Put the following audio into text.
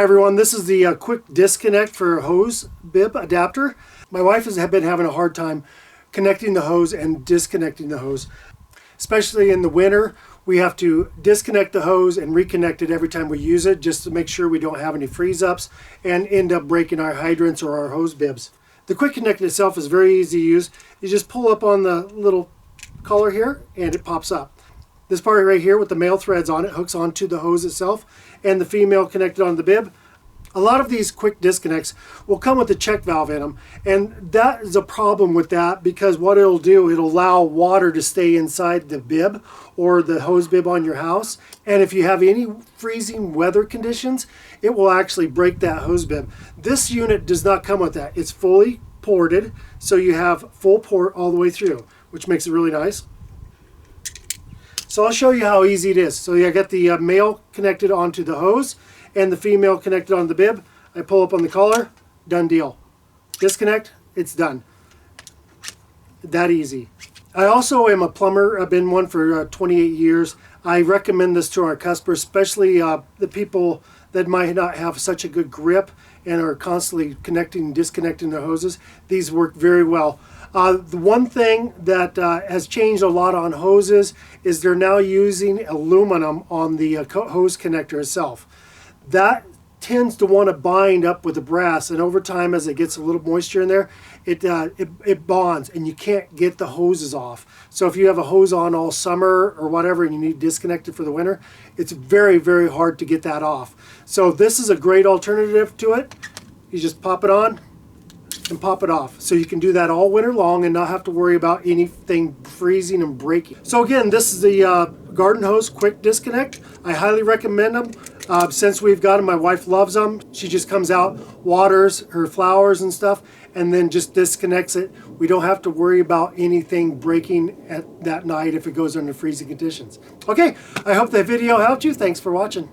everyone, this is the quick disconnect for hose bib adapter. My wife has been having a hard time connecting the hose and disconnecting the hose. Especially in the winter, we have to disconnect the hose and reconnect it every time we use it just to make sure we don't have any freeze-ups and end up breaking our hydrants or our hose bibs. The quick connect itself is very easy to use. You just pull up on the little collar here and it pops up. This part right here with the male threads on it hooks onto the hose itself and the female connected on the bib. A lot of these quick disconnects will come with a check valve in them, and that is a problem with that because what it'll do, it'll allow water to stay inside the bib or the hose bib on your house, and if you have any freezing weather conditions, it will actually break that hose bib. This unit does not come with that. It's fully ported, so you have full port all the way through, which makes it really nice. So I'll show you how easy it is. So I got the male connected onto the hose and the female connected on the bib. I pull up on the collar, done deal. Disconnect, it's done. That easy. I also am a plumber. I've been one for 28 years. I recommend this to our customers, especially the people that might not have such a good grip and are constantly connecting and disconnecting their hoses. These work very well. The one thing that has changed a lot on hoses is they're now using aluminum on the hose connector itself. That tends to want to bind up with the brass, and over time as it gets a little moisture in there, it bonds and you can't get the hoses off. So if you have a hose on all summer or whatever and you need disconnected for the winter, it's very, very hard to get that off. So this is a great alternative to it. You just pop it on and pop it off. So you can do that all winter long and not have to worry about anything freezing and breaking. So again, this is the garden hose quick disconnect. I highly recommend them. Since we've got them, my wife loves them. She just comes out, waters her flowers and stuff, and then just disconnects it. We don't have to worry about anything breaking at that night if it goes under freezing conditions. Okay, I hope that video helped you. Thanks for watching.